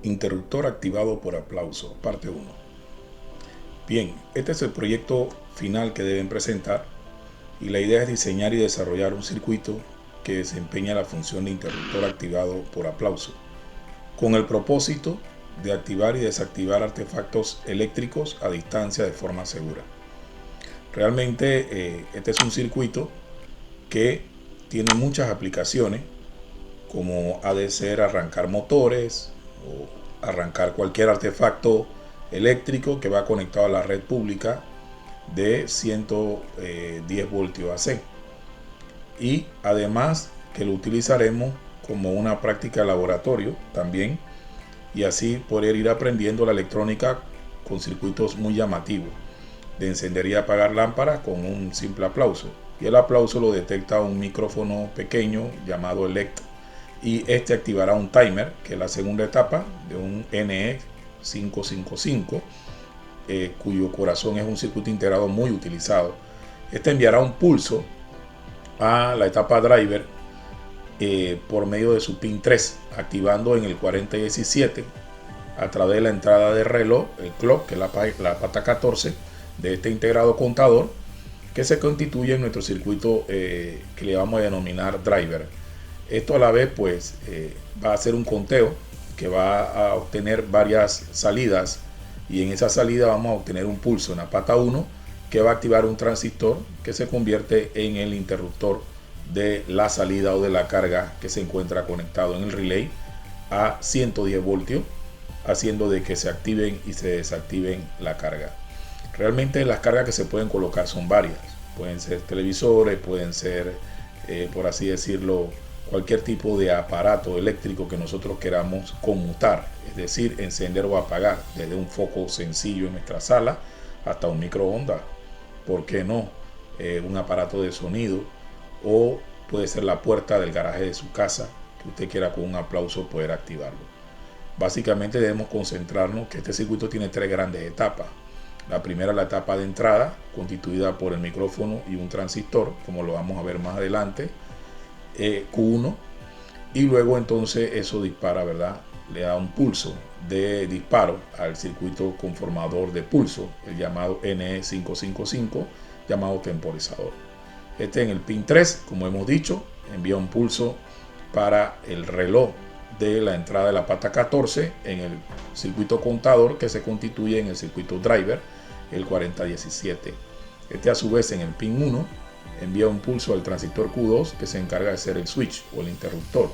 Interruptor activado por aplauso, parte 1. Bien, este es el proyecto final que deben presentar y la idea es diseñar y desarrollar un circuito que desempeña la función de interruptor activado por aplauso, con el propósito de activar y desactivar artefactos eléctricos a distancia de forma segura. Realmente este es un circuito que tiene muchas aplicaciones, como ha de ser arrancar motores o arrancar cualquier artefacto eléctrico que va conectado a la red pública de 110 voltios AC. Y además que lo utilizaremos como una práctica de laboratorio también, y así poder ir aprendiendo la electrónica con circuitos muy llamativos de encender y apagar lámparas con un simple aplauso. Y el aplauso lo detecta un micrófono pequeño llamado ELECT, y este activará un timer, que es la segunda etapa de un NE555, cuyo corazón es un circuito integrado muy utilizado. Este enviará un pulso a la etapa driver por medio de su pin 3, activando en el 4017 a través de la entrada de reloj, el clock, que es la pata 14 de este integrado contador, que se constituye en nuestro circuito que le vamos a denominar driver. Esto a la vez pues va a hacer un conteo que va a obtener varias salidas, y en esa salida vamos a obtener un pulso en la pata 1 que va a activar un transistor que se convierte en el interruptor de la salida o de la carga que se encuentra conectado en el relay a 110 voltios, haciendo de que se activen y se desactiven la carga. Realmente las cargas que se pueden colocar son varias. Pueden ser televisores, pueden ser, por así decirlo, cualquier tipo de aparato eléctrico que nosotros queramos conmutar, es decir, encender o apagar, desde un foco sencillo en nuestra sala hasta un microondas, ¿por qué no? Un aparato de sonido, o puede ser la puerta del garaje de su casa, que usted quiera con un aplauso poder activarlo. Básicamente debemos concentrarnos que este circuito tiene tres grandes etapas. La primera es la etapa de entrada, constituida por el micrófono y un transistor, como lo vamos a ver más adelante, Q1, y luego entonces eso dispara, ¿verdad? Le da un pulso de disparo al circuito conformador de pulso, el llamado NE555, llamado temporizador. Este en el pin 3, como hemos dicho, envía un pulso para el reloj de la entrada de la pata 14 en el circuito contador, que se constituye en el circuito driver, el 4017. Este a su vez en el pin 1 envía un pulso al transistor Q2, que se encarga de ser el switch o el interruptor,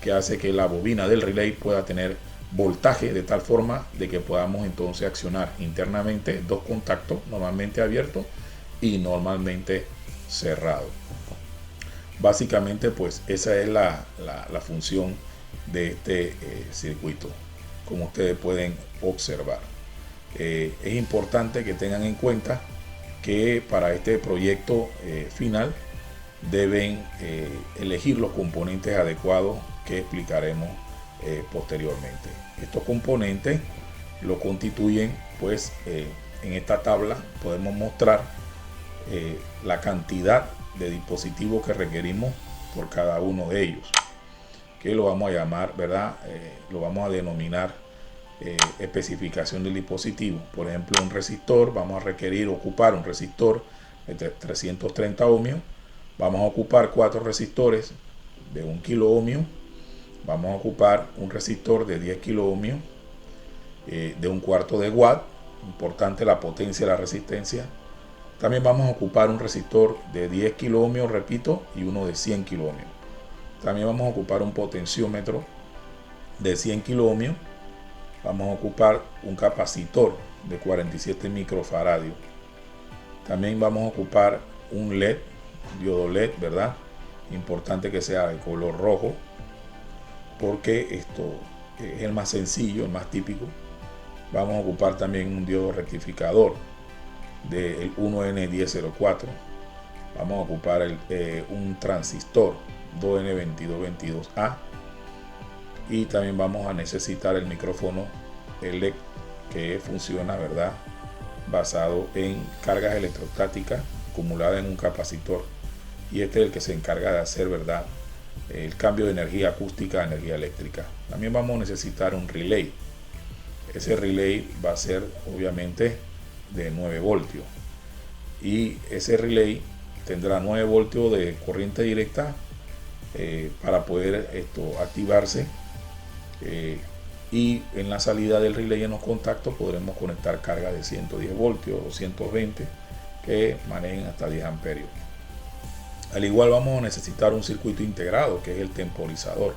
que hace que la bobina del relay pueda tener voltaje de tal forma de que podamos entonces accionar internamente dos contactos, normalmente abiertos y normalmente cerrados. Básicamente pues esa es la función de este circuito, como ustedes pueden observar. Es importante que tengan en cuenta que para este proyecto final deben elegir los componentes adecuados que explicaremos posteriormente. Estos componentes lo constituyen, pues en esta tabla podemos mostrar la cantidad de dispositivos que requerimos por cada uno de ellos, que lo vamos a llamar, ¿verdad? Lo vamos a denominar especificación del dispositivo. Por ejemplo, un resistor, vamos a requerir ocupar un resistor de 330 ohmios, vamos a ocupar 4 resistores de 1 kilo ohmio, vamos a ocupar un resistor de 10 kilo ohmios de un cuarto de watt, importante la potencia y la resistencia. También vamos a ocupar un resistor de 10 kilo ohmios, repito, y uno de 100 kilo ohmios. También vamos a ocupar un potenciómetro de 100 kilo ohmios. Vamos a ocupar un capacitor de 47 microfaradios. También vamos a ocupar un LED, diodo LED, ¿verdad? Importante que sea de color rojo, porque esto es el más sencillo, el más típico. Vamos a ocupar también un diodo rectificador del 1N1004. Vamos a ocupar un transistor 2N2222A, y también vamos a necesitar el micrófono ELECT, que funciona, ¿verdad?, basado en cargas electrostáticas acumuladas en un capacitor, y este es el que se encarga de hacer, ¿verdad?, el cambio de energía acústica a energía eléctrica. También vamos a necesitar un relay, Ese relay va a ser obviamente de 9 voltios y ese relay tendrá 9 voltios de corriente directa para poder activarse, y en la salida del relay en los contactos podremos conectar carga de 110 voltios o 120 que manejen hasta 10 amperios. Al igual vamos a necesitar un circuito integrado, que es el temporizador,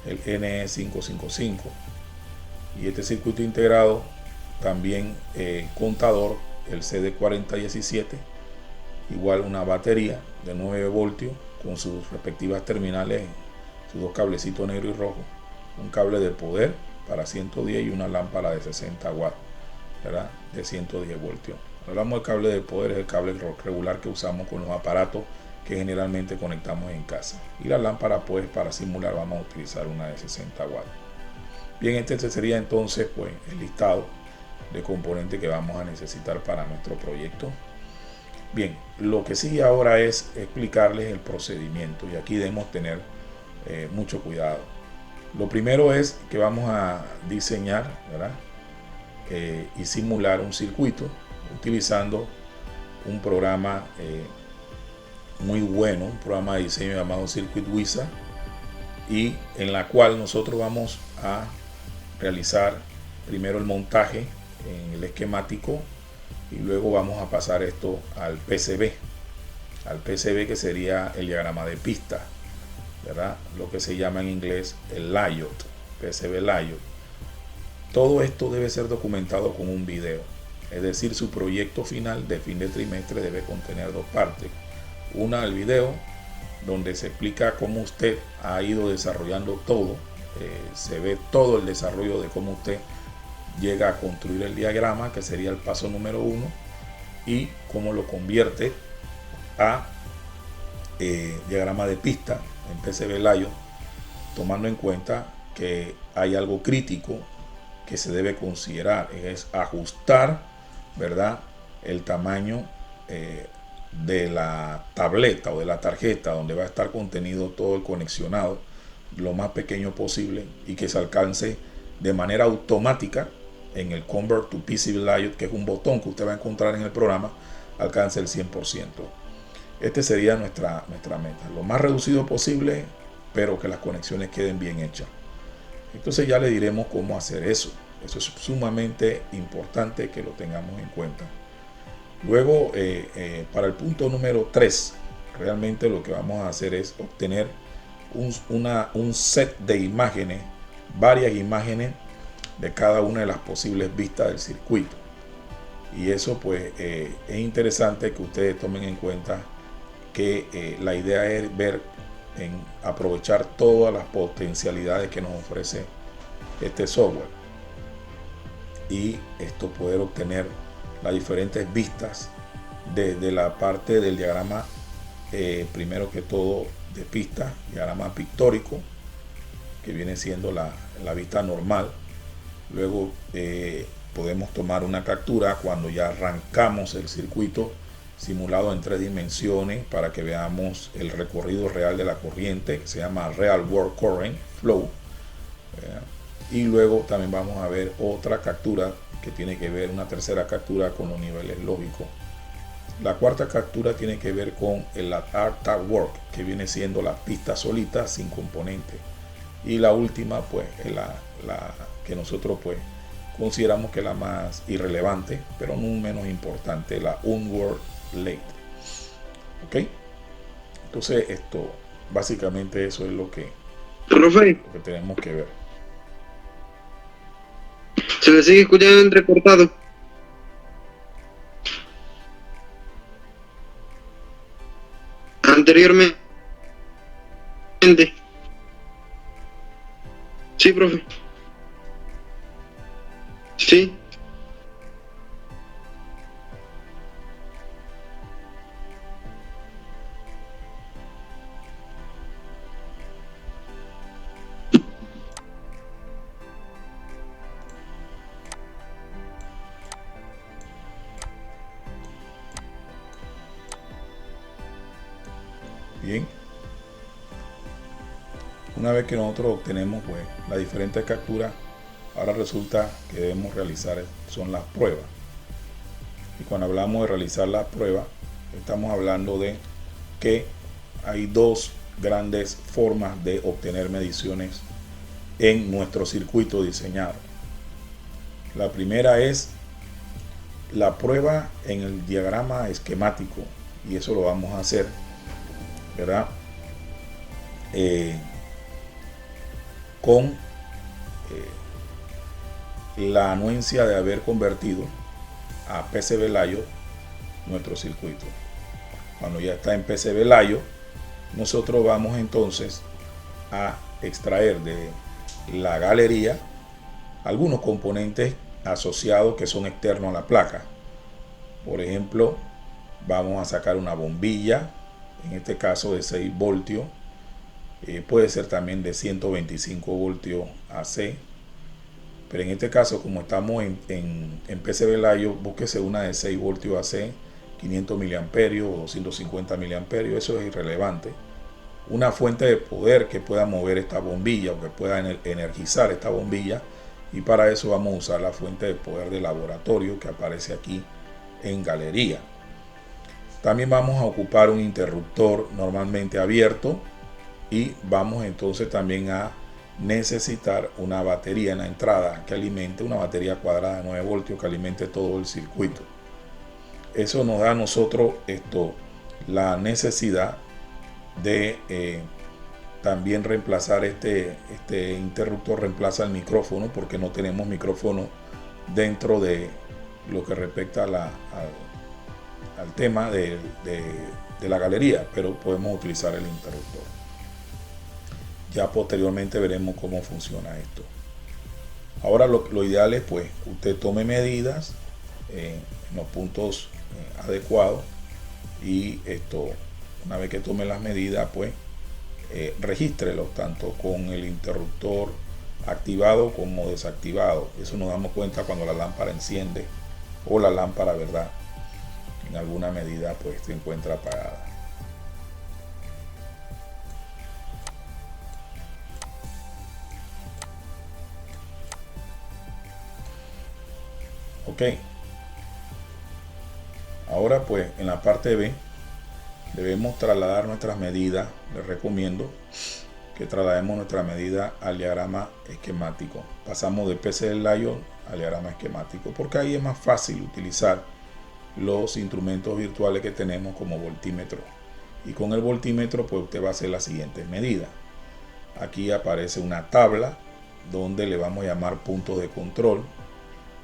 el NE555, y este circuito integrado también contador, el CD4017, igual una batería de 9 voltios con sus respectivas terminales, sus dos cablecitos negro y rojo, un cable de poder para 110 y una lámpara de 60 watts, ¿verdad? De 110 voltios. Hablamos del cable de poder, es el cable regular que usamos con los aparatos que generalmente conectamos en casa, y la lámpara, pues para simular vamos a utilizar una de 60 watts. Bien, este sería entonces pues el listado de componentes que vamos a necesitar para nuestro proyecto. Bien, lo que sigue ahora es explicarles el procedimiento, y aquí debemos tener mucho cuidado. Lo primero es que vamos a diseñar, ¿verdad? Y simular un circuito utilizando un programa muy bueno, un programa de diseño llamado Circuit Wizard, y en la cual nosotros vamos a realizar primero el montaje en el esquemático y luego vamos a pasar esto al PCB, que sería el diagrama de pista, ¿verdad? Lo que se llama en inglés el layout, PCB layout. Todo esto debe ser documentado con un video, es decir, su proyecto final de fin de trimestre debe contener dos partes. Una, el video, donde se explica cómo usted ha ido desarrollando todo, se ve todo el desarrollo de cómo usted llega a construir el diagrama, que sería el paso número 1, y cómo lo convierte a diagrama de pista en PCB layout, tomando en cuenta que hay algo crítico que se debe considerar, es ajustar, ¿verdad?, el tamaño de la tableta o de la tarjeta donde va a estar contenido todo el conexionado lo más pequeño posible, y que se alcance de manera automática en el Convert to PCB Layout, que es un botón que usted va a encontrar en el programa, alcance el 100%. Este sería nuestra meta, lo más reducido posible, pero que las conexiones queden bien hechas. Entonces ya le diremos cómo hacer eso. Eso es sumamente importante que lo tengamos en cuenta. Luego, para el punto número 3, realmente lo que vamos a hacer es obtener un set de imágenes, varias imágenes de cada una de las posibles vistas del circuito. Y eso pues es interesante que ustedes tomen en cuenta que la idea es ver, aprovechar todas las potencialidades que nos ofrece este software, y esto poder obtener las diferentes vistas de la parte del diagrama, primero que todo de pista, diagrama pictórico, que viene siendo la vista normal. Luego podemos tomar una captura cuando ya arrancamos el circuito simulado en 3 dimensiones para que veamos el recorrido real de la corriente, que se llama Real World Current Flow. Y luego también vamos a ver otra captura que tiene que ver, una tercera captura con los niveles lógicos. La cuarta captura tiene que ver con el Art Work, que viene siendo la pista solita sin componentes. Y la última pues es la que nosotros pues consideramos que es la más irrelevante, pero no menos importante, la Onward Late. ¿Ok? Entonces esto, básicamente eso es lo que tenemos que ver. Se me sigue escuchando entrecortado. Anteriormente. Sí, profe. Sí. Bien, una vez que nosotros obtenemos pues las diferentes capturas Ahora resulta que debemos realizar son las pruebas. Y cuando hablamos de realizar las pruebas, estamos hablando de que hay dos grandes formas de obtener mediciones en nuestro circuito diseñado. La primera es la prueba en el diagrama esquemático, y eso lo vamos a hacer, ¿verdad? Con la anuencia de haber convertido a PCB-LIO nuestro circuito. Cuando ya está en PCB-LIO, nosotros vamos entonces a extraer de la galería algunos componentes asociados que son externos a la placa. Por ejemplo, vamos a sacar una bombilla, en este caso de 6 voltios, puede ser también de 125 voltios AC, pero en este caso, como estamos en PCB-LIO, búsquese una de 6 voltios AC, 500 miliamperios o 250 miliamperios, eso es irrelevante. Una fuente de poder que pueda mover esta bombilla o que pueda energizar esta bombilla, y para eso vamos a usar la fuente de poder de laboratorio que aparece aquí en galería. También vamos a ocupar un interruptor normalmente abierto, y vamos entonces también a necesitar una batería en la entrada que alimente, una batería cuadrada de 9 voltios que alimente todo el circuito. Eso nos da a nosotros la necesidad de también reemplazar este interruptor, reemplaza el micrófono, porque no tenemos micrófono dentro de lo que respecta al tema de la galería, pero podemos utilizar el interruptor. Ya posteriormente veremos cómo funciona esto. Ahora lo ideal es pues usted tome medidas en los puntos adecuados, y una vez que tome las medidas pues regístrelos tanto con el interruptor activado como desactivado. Eso nos damos cuenta cuando la lámpara enciende o la lámpara, ¿verdad?, en alguna medida pues se encuentra apagada. Ok, ahora pues en la parte B debemos trasladar nuestras medidas. Les recomiendo que traslademos nuestra medida al diagrama esquemático. Pasamos de PCB-LIO al diagrama esquemático, porque ahí es más fácil utilizar los instrumentos virtuales que tenemos como voltímetro. Y con el voltímetro pues usted va a hacer las siguientes medidas. Aquí aparece una tabla donde le vamos a llamar puntos de control,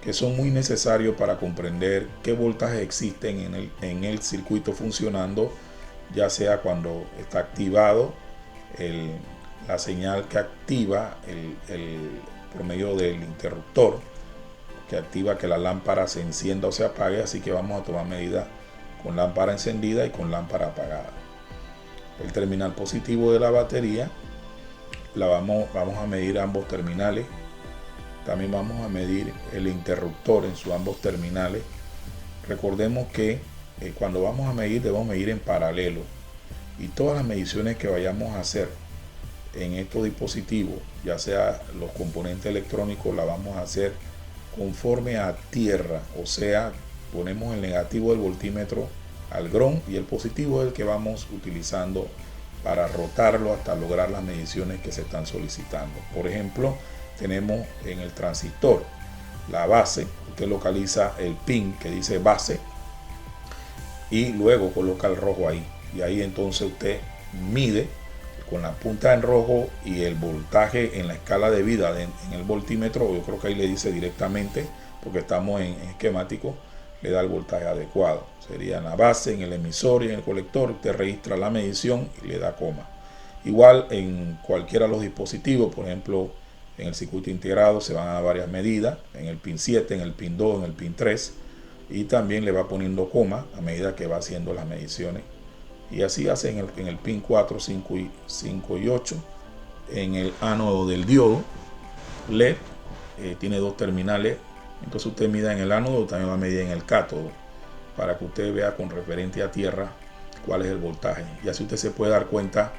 que son muy necesarios para comprender qué voltajes existen en el circuito funcionando, ya sea cuando está activado la señal que activa por medio del interruptor, que activa que la lámpara se encienda o se apague. Así que vamos a tomar medidas con lámpara encendida y con lámpara apagada. El terminal positivo de la batería vamos a medir ambos terminales. También vamos a medir el interruptor en sus ambos terminales. Recordemos que cuando vamos a medir, debemos medir en paralelo, y todas las mediciones que vayamos a hacer en estos dispositivos, ya sea los componentes electrónicos, la vamos a hacer conforme a tierra, o sea, ponemos el negativo del voltímetro al ground y el positivo es el que vamos utilizando para rotarlo hasta lograr las mediciones que se están solicitando. Por ejemplo, tenemos en el transistor la base, usted localiza el pin que dice base y luego coloca el rojo ahí, y ahí entonces usted mide con la punta en rojo y el voltaje en la escala de vida en el voltímetro. Yo creo que ahí le dice directamente, porque estamos en esquemático, le da el voltaje adecuado. Sería en la base, en el emisor y en el colector. Usted registra la medición y le da coma. Igual en cualquiera de los dispositivos, por ejemplo en el circuito integrado se van a dar varias medidas, en el pin 7, en el pin 2, en el pin 3, y también le va poniendo coma a medida que va haciendo las mediciones. Y así hace en el pin 4, 5 y 8. En el ánodo del diodo LED tiene dos terminales, entonces usted mida en el ánodo, también va a medir en el cátodo, para que usted vea con referente a tierra cuál es el voltaje. Y así usted se puede dar cuenta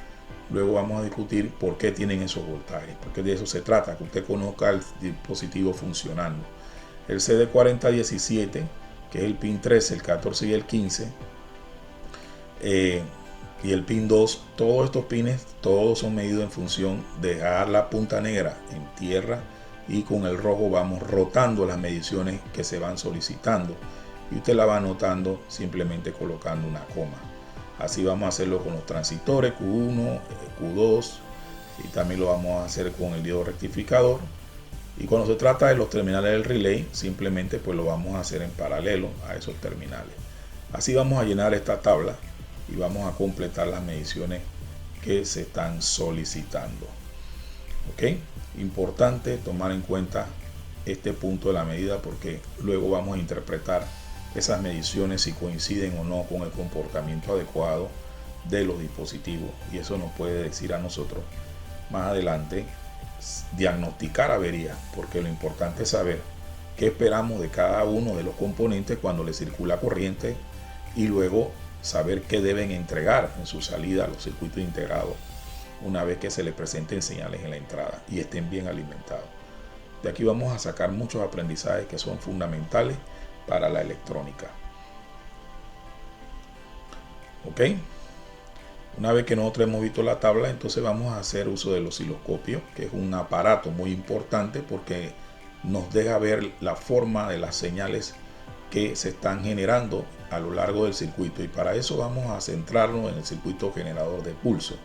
Luego vamos a discutir por qué tienen esos voltajes, porque de eso se trata, que usted conozca el dispositivo funcionando. El CD4017, que es el pin 13, el 14 y el 15, y el pin 2, todos estos pines, todos son medidos en función de dejar la punta negra en tierra, y con el rojo vamos rotando las mediciones que se van solicitando, y usted la va anotando simplemente colocando una coma. Así vamos a hacerlo con los transistores Q1, Q2, y también lo vamos a hacer con el diodo rectificador. Y cuando se trata de los terminales del relay, simplemente pues lo vamos a hacer en paralelo a esos terminales. Así vamos a llenar esta tabla y vamos a completar las mediciones que se están solicitando. ¿Ok? Importante tomar en cuenta este punto de la medida, porque luego vamos a interpretar esas mediciones si coinciden o no con el comportamiento adecuado de los dispositivos, y eso nos puede decir a nosotros más adelante diagnosticar averías, porque lo importante es saber qué esperamos de cada uno de los componentes cuando le circula corriente, y luego saber qué deben entregar en su salida a los circuitos integrados una vez que se les presenten señales en la entrada y estén bien alimentados. De aquí vamos a sacar muchos aprendizajes que son fundamentales para la electrónica. ¿Ok? Una vez que nosotros hemos visto la tabla, entonces vamos a hacer uso del osciloscopio, que es un aparato muy importante porque nos deja ver la forma de las señales que se están generando a lo largo del circuito, y para eso vamos a centrarnos en el circuito generador de pulso,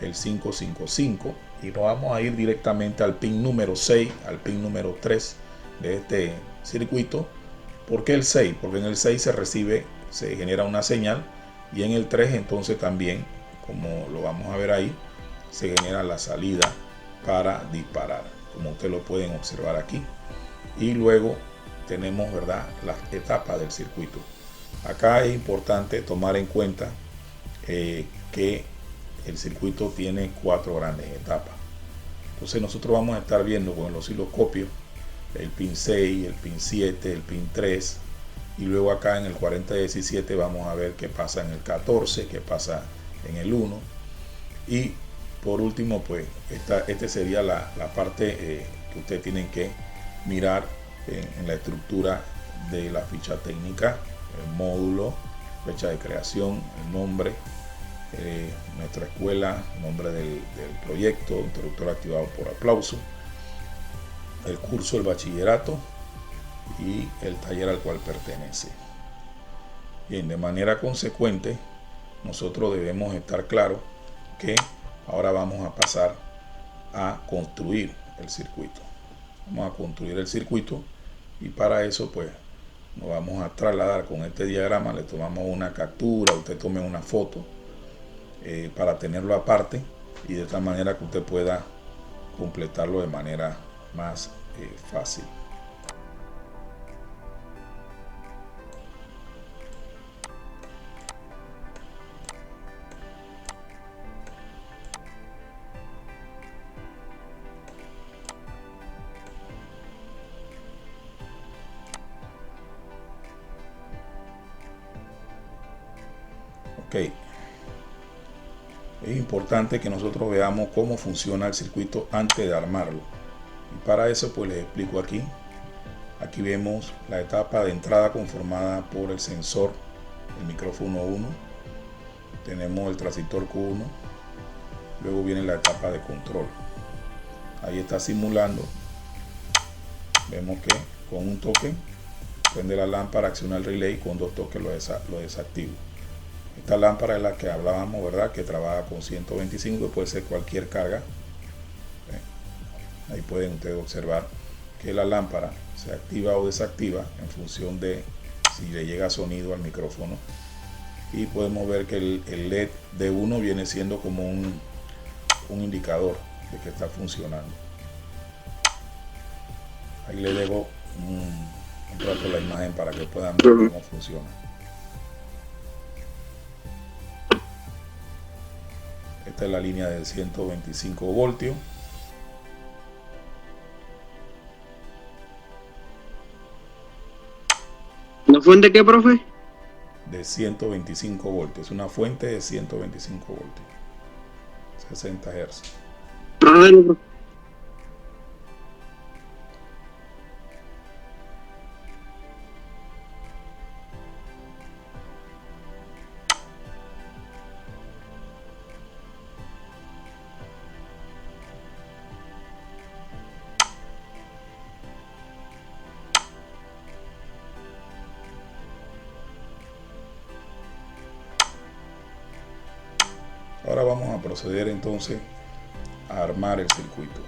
el 555, y nos vamos a ir directamente al pin número 6, al pin número 3 de este circuito. ¿Por qué el 6? Porque en el 6 se genera una señal, y en el 3 entonces también, como lo vamos a ver ahí, se genera la salida para disparar, como ustedes lo pueden observar aquí. Y luego tenemos, ¿verdad?, las etapas del circuito. Acá es importante tomar en cuenta que el circuito tiene 4 grandes etapas. Entonces nosotros vamos a estar viendo con el osciloscopio el pin 6, el pin 7, el pin 3, y luego acá en el 4017 vamos a ver qué pasa en el 14, qué pasa en el 1, y por último pues este sería la parte que ustedes tienen que mirar en la estructura de la ficha técnica: el módulo, fecha de creación, el nombre, nuestra escuela, nombre del proyecto, interruptor activado por aplauso, el curso, el bachillerato y el taller al cual pertenece. Bien, de manera consecuente, nosotros debemos estar claros que ahora vamos a pasar a construir el circuito. Vamos a construir el circuito, y para eso pues nos vamos a trasladar con este diagrama. Le tomamos una captura, usted tome una foto para tenerlo aparte, y de tal manera que usted pueda completarlo de manera más fácil. Ok, es importante que nosotros veamos cómo funciona el circuito antes de armarlo, y para eso pues les explico aquí. Aquí vemos la etapa de entrada conformada por el sensor, el micrófono 1, tenemos el transistor Q1, luego viene la etapa de control. Ahí está simulando, vemos que con un toque prende la lámpara, acciona el relay, con 2 toques lo desactivo. Esta lámpara es la que hablábamos, ¿verdad?, que trabaja con 125, que puede ser cualquier carga. Ahí pueden ustedes observar que la lámpara se activa o desactiva en función de si le llega sonido al micrófono, y podemos ver que el LED de 1 viene siendo como un indicador de que está funcionando. Ahí le dejo un rato la imagen para que puedan ver cómo funciona. Esta es la línea de 125 voltios. ¿La fuente qué, profe? De 125 voltios. Es una fuente de 125 voltios. 60 Hz. Profe. Ahora vamos a proceder entonces a armar el circuito.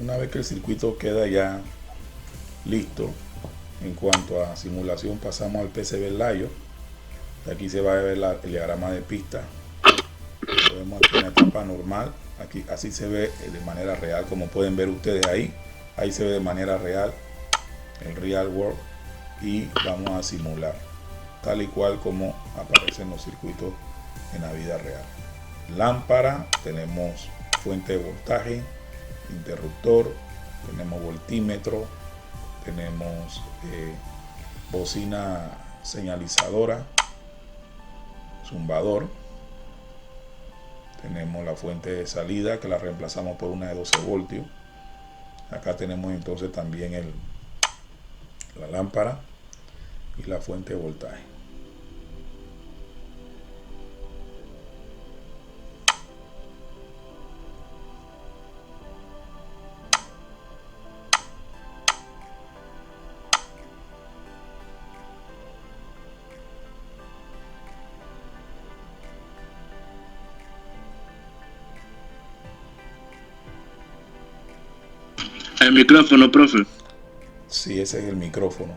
Una vez que el circuito queda ya listo, en cuanto a simulación pasamos al PCB Layo. Aquí se va a ver el diagrama de pista. Lo vemos aquí en la etapa normal. Aquí así se ve de manera real, como pueden ver ustedes ahí. Ahí se ve de manera real el real world, y vamos a simular tal y cual como aparecen los circuitos en la vida real. Lámpara, tenemos fuente de voltaje, interruptor, tenemos voltímetro, tenemos bocina señalizadora, zumbador, tenemos la fuente de salida que la reemplazamos por una de 12 voltios. Acá tenemos entonces también la lámpara y la fuente de voltaje. El micrófono, profe. Sí, ese es el micrófono.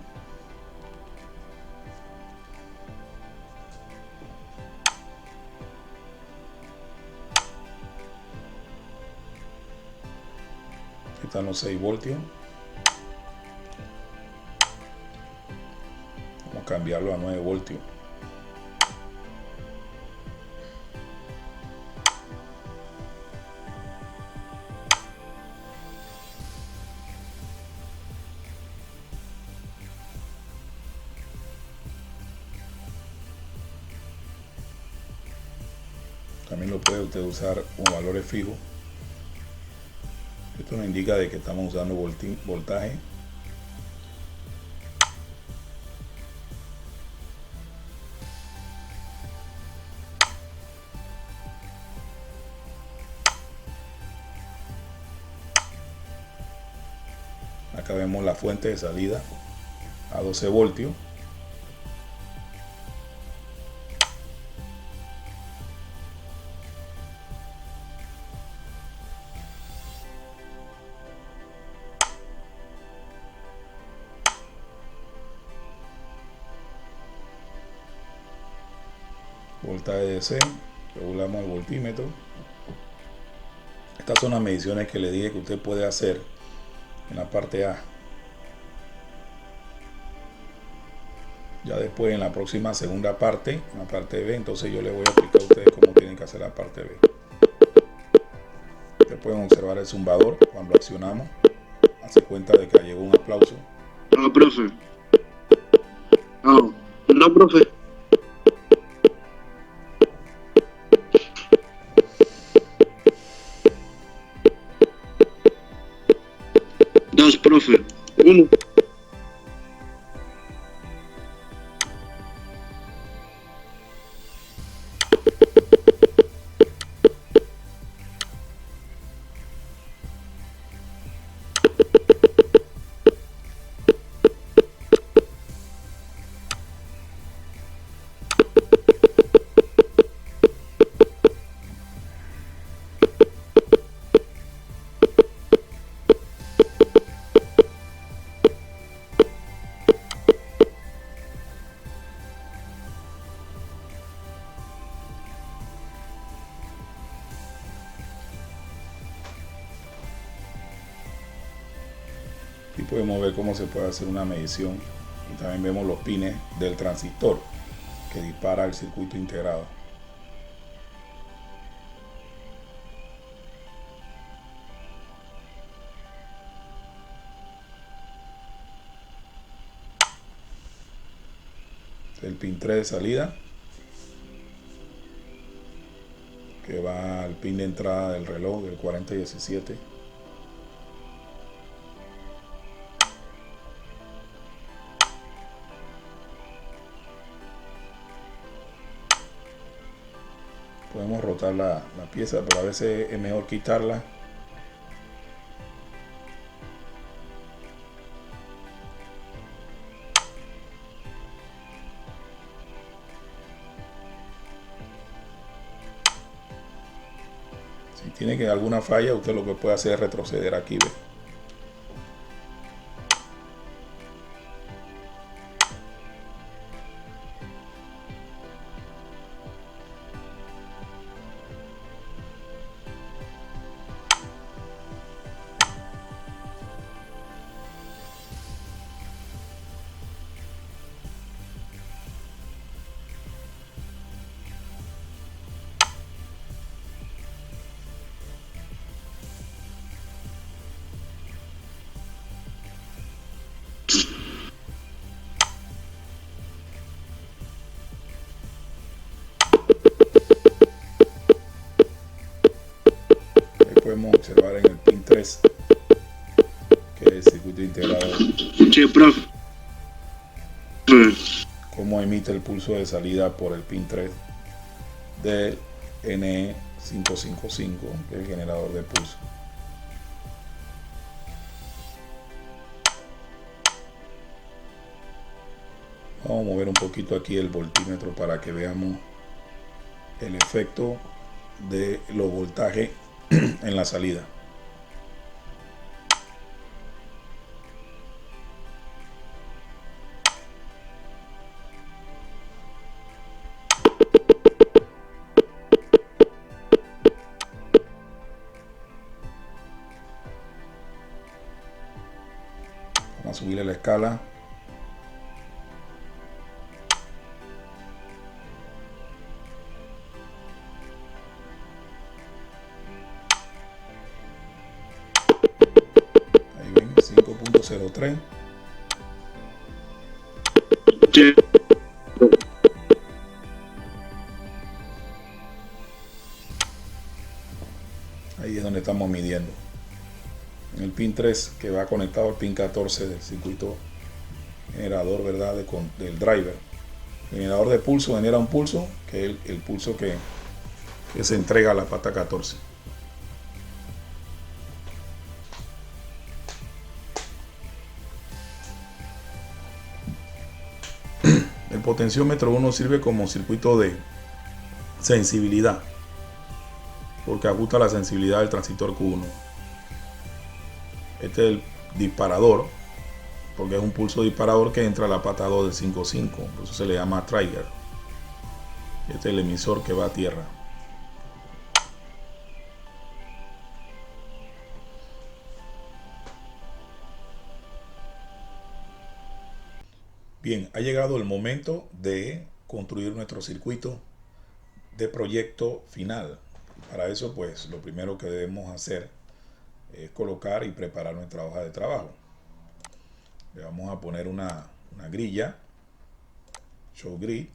Aquí están los 6 voltios. Vamos a cambiarlo a 9 voltios. También lo puede usted usar con valores fijos. Esto nos indica de que estamos usando voltaje. Acá vemos la fuente de salida a 12 voltios. Voltaje DC, regulamos el voltímetro. Estas son las mediciones que le dije que usted puede hacer en la parte A. Ya después en la próxima segunda parte, en la parte B, entonces yo le voy a explicar a ustedes cómo tienen que hacer la parte B. Ustedes pueden observar el zumbador cuando accionamos. Hace cuenta de que llegó un aplauso. No, profe. No, profe. Dos, profe. Uno. Aquí podemos ver cómo se puede hacer una medición, y también vemos los pines del transistor que dispara el circuito integrado. el pin 3 de salida, que va al pin de entrada del reloj del 4017. Podemos rotar la pieza, pero a veces es mejor quitarla. Si tiene que alguna falla, usted lo que puede hacer es retroceder aquí, ¿ve? Podemos observar en el pin 3 que es el circuito integrado, Sí, profe. cómo emite el pulso de salida por el pin 3 del NE555, que es el generador de pulso. Vamos a mover un poquito aquí el voltímetro para que veamos el efecto de los voltajes en la salida. Vamos a subirle la escala. Ahí ven, 5.03. Sí. Ahí es donde estamos midiendo. En el pin 3 que va conectado al pin 14 del circuito generador, ¿verdad? Del driver. El generador de pulso genera un pulso, que es el pulso que se entrega a la pata 14. El potenciómetro 1 sirve como circuito de sensibilidad, porque ajusta la sensibilidad del transistor Q1. Este es el disparador, porque es un pulso disparador que entra a la pata 2 del 5.5, por eso se le llama trigger. Este es el emisor que va a tierra. Bien, ha llegado el momento de construir nuestro circuito de proyecto final. Para eso, pues, lo primero que debemos hacer es colocar y preparar nuestra hoja de trabajo. Le vamos a poner una grilla, show grid,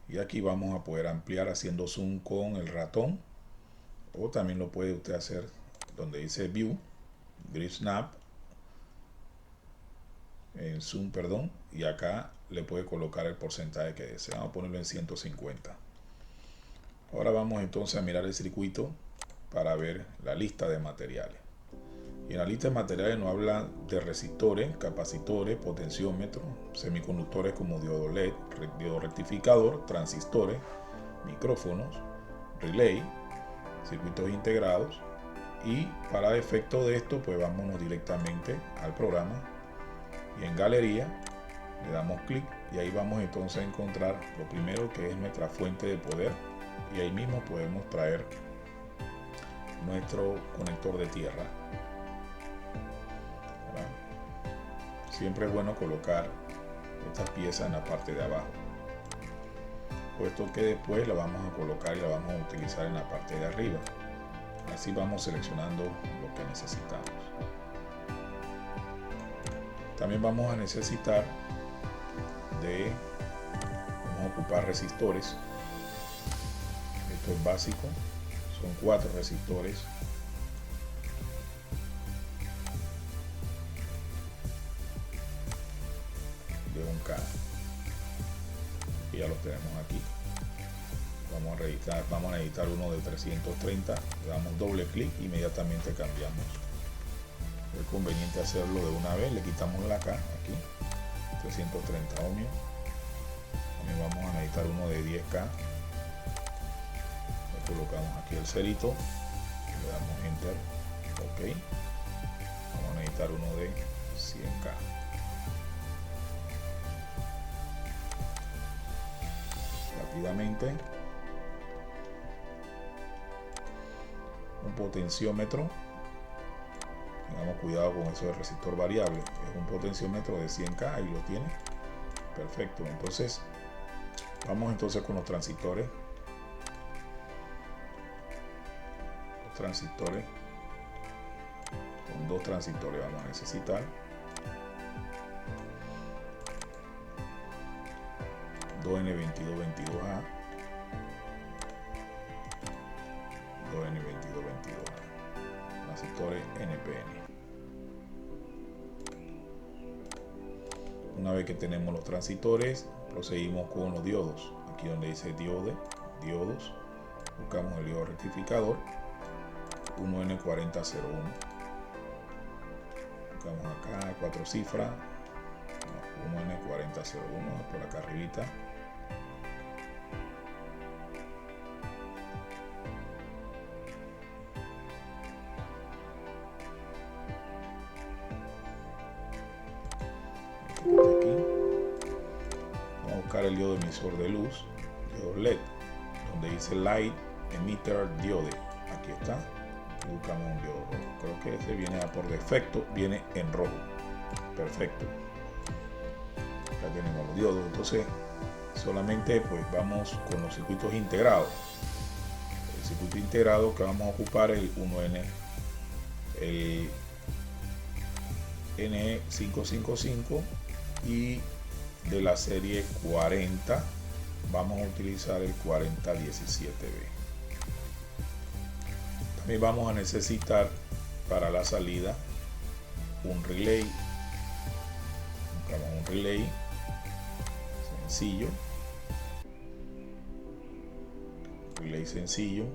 y aquí vamos a poder ampliar haciendo zoom con el ratón, o también lo puede usted hacer donde dice view, grid snap, en zoom, perdón, y acá le puede colocar el porcentaje que desea. Vamos a ponerlo en 150. Ahora vamos entonces a mirar el circuito para ver la lista de materiales. Y en la lista de materiales nos habla de resistores, capacitores, potenciómetros, semiconductores como diodo LED, diodo rectificador, transistores, micrófonos, relay, circuitos integrados. Y para efecto de esto, pues vámonos directamente al programa y en galería le damos clic y ahí vamos entonces a encontrar lo primero, que es nuestra fuente de poder, y ahí mismo podemos traer nuestro conector de tierra. Siempre es bueno colocar esta pieza en la parte de abajo, puesto que después la vamos a colocar y la vamos a utilizar en la parte de arriba. Así vamos seleccionando lo que necesitamos. También vamos a necesitar de vamos a ocupar resistores. Esto es básico, son 4 resistores. De 1K. Y ya los tenemos aquí. Vamos a necesitar uno de 330. Le damos doble clic, inmediatamente cambiamos. Es conveniente hacerlo de una vez. Le quitamos la K aquí, 330 ohmios. También vamos a necesitar uno de 10K. Le colocamos aquí el cerito, le damos enter, ok. Vamos a necesitar uno de 100K. Rápidamente, un potenciómetro. Tengamos cuidado con eso del resistor variable. Es un potenciómetro de 100K, ahí lo tiene. Perfecto. Entonces vamos con los transistores. Con 2 transistores vamos a necesitar. 2N2222A, 2N2222A, transistores NPN. Una vez que tenemos los transistores, procedimos con los diodos. Aquí donde dice diodos, buscamos el diodo rectificador 1N4001. Buscamos acá 4 cifras, 1N4001, por acá arribita. Aquí vamos a buscar el diodo emisor de luz, diodo LED, donde dice Light Emitter Diode. Aquí está. Buscamos un diodo rojo. Creo que este viene por defecto, viene en rojo. Perfecto. Acá tenemos los diodos. Entonces solamente pues vamos con los circuitos integrados. El circuito integrado que vamos a ocupar el 1N, el NE555, y de la serie 40 vamos a utilizar el 4017B. También vamos a necesitar para la salida un relay. Buscamos un relay sencillo.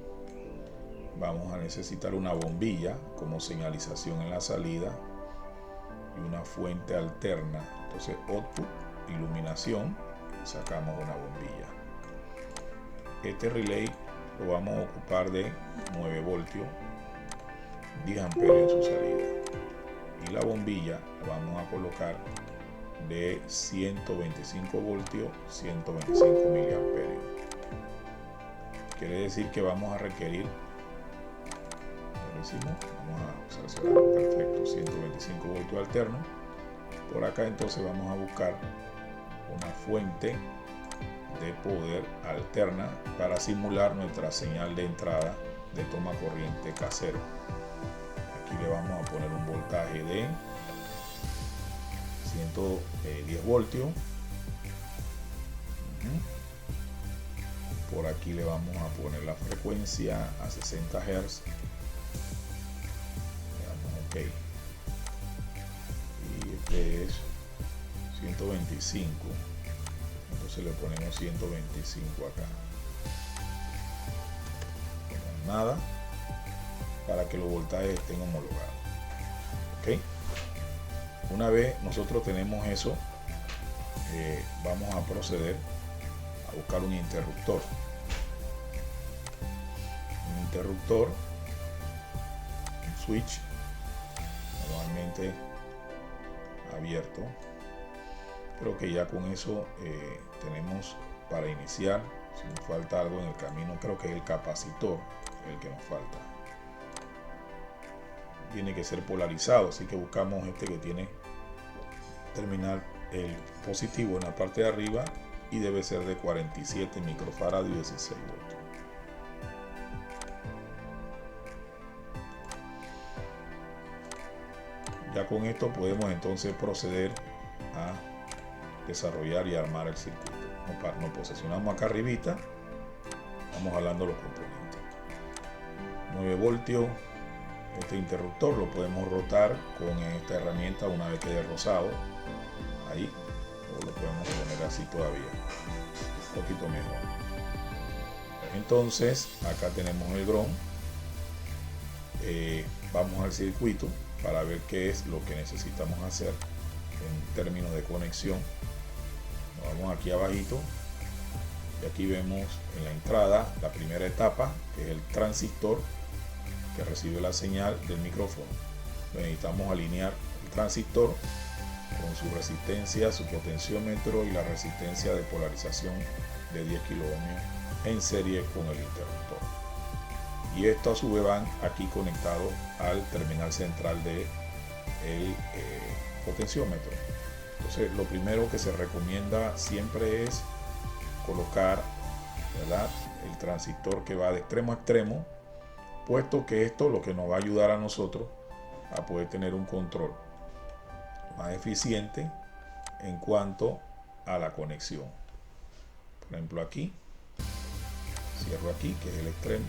Vamos a necesitar una bombilla como señalización en la salida y una fuente alterna. Entonces output, iluminación, sacamos una bombilla. Este relay lo vamos a ocupar de 9 voltios, 10 amperios en su salida, y la bombilla la vamos a colocar de 125 voltios, 125 miliamperios. Quiere decir que vamos a requerir, vamos a seleccionar, perfecto, 125 voltios alternos. Por acá entonces vamos a buscar una fuente de poder alterna para simular nuestra señal de entrada de toma corriente casero. Aquí le vamos a poner un voltaje de 110 voltios. Por aquí le vamos a poner la frecuencia a 60 Hz. Ok. Y este es 125. Entonces le ponemos 125 acá. No nada, para que los voltajes estén homologados. Ok. Una vez nosotros tenemos eso, vamos a proceder a buscar un interruptor. Un switch, normalmente abierto. Creo que ya con eso tenemos para iniciar. Si nos falta algo en el camino, creo que es el capacitor el que nos falta. Tiene que ser polarizado, así que buscamos este que tiene terminal el positivo en la parte de arriba y debe ser de 47 microfarads y 16 voltios. Ya con esto podemos entonces proceder a desarrollar y armar el circuito. nos posicionamos acá arribita, vamos jalando los componentes. 9 voltios. Este interruptor lo podemos rotar con esta herramienta una vez que haya rozado ahí, o lo podemos poner así todavía, un poquito mejor. Entonces acá tenemos el ground. Vamos al circuito para ver qué es lo que necesitamos hacer en términos de conexión. Nos vamos aquí abajito y aquí vemos en la entrada la primera etapa, que es el transistor que recibe la señal del micrófono. Necesitamos alinear el transistor con su resistencia, su potenciómetro y la resistencia de polarización de 10 kiloohmios en serie con el interruptor. Y esto a su vez van aquí conectado al terminal central de el potenciómetro. Entonces lo primero que se recomienda siempre es colocar, ¿verdad?, el transistor que va de extremo a extremo, puesto que esto lo que nos va a ayudar a nosotros a poder tener un control más eficiente en cuanto a la conexión. Por ejemplo, aquí cierro aquí, que es el extremo,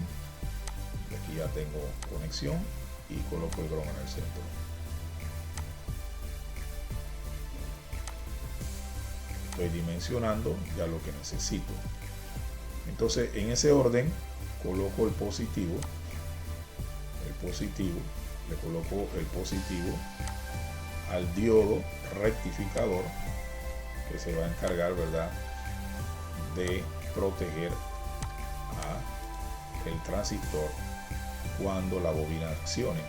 y aquí ya tengo conexión y coloco el ground en el centro. Estoy dimensionando ya lo que necesito. Entonces en ese orden coloco el positivo, le coloco el positivo al diodo rectificador, que se va a encargar, ¿verdad?, de proteger a el transistor cuando la bobina accione.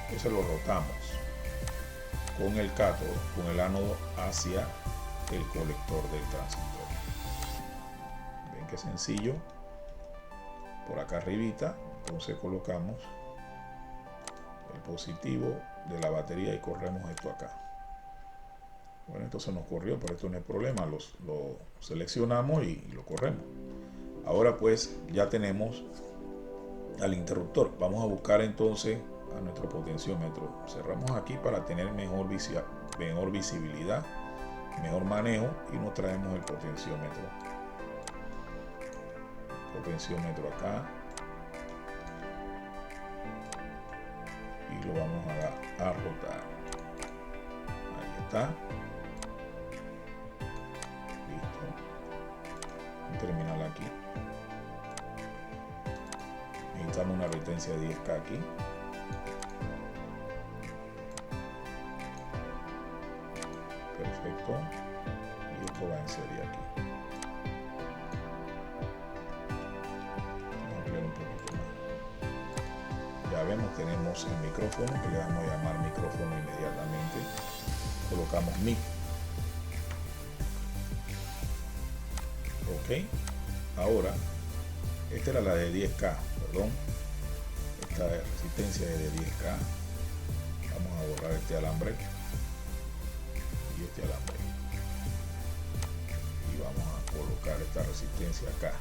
Entonces lo rotamos con el cátodo, con el ánodo hacia el colector del transistor. Ven qué sencillo. Por acá arribita, entonces colocamos el positivo de la batería y corremos esto acá. Bueno, entonces nos corrió, pero esto no es problema, lo seleccionamos y lo corremos. Ahora pues ya tenemos al interruptor. Vamos a buscar entonces a nuestro potenciómetro. Cerramos aquí para tener mejor visibilidad, mejor manejo, y nos traemos el potenciómetro. Potenciómetro acá. Y lo vamos a rotar. Ahí está. Listo. Un terminal aquí. Necesitamos una resistencia de 10K aquí. Perfecto. Y esto va en serie aquí. Vamos a ampliar un poquito más. Ya vemos, tenemos el micrófono, que le vamos a llamar micrófono inmediatamente. Colocamos mic. Ok. Ahora, esta era la de 10K, perdón. Esta resistencia es de 10K. Vamos a borrar este alambre y este alambre. Y vamos a colocar esta resistencia acá,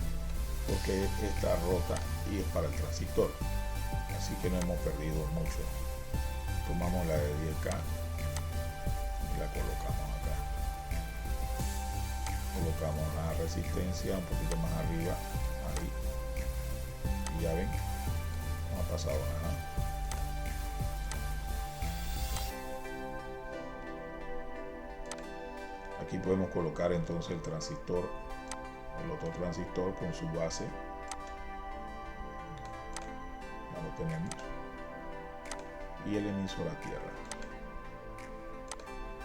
porque está rota y es para el transistor. Así que no hemos perdido mucho. Tomamos la de 10K y la colocamos acá. Colocamos la resistencia un poquito más arriba, ahí, y ya ven, no ha pasado nada. Aquí podemos colocar entonces el transistor, el otro transistor con su base. Ya lo tenemos. Y el emisor a tierra.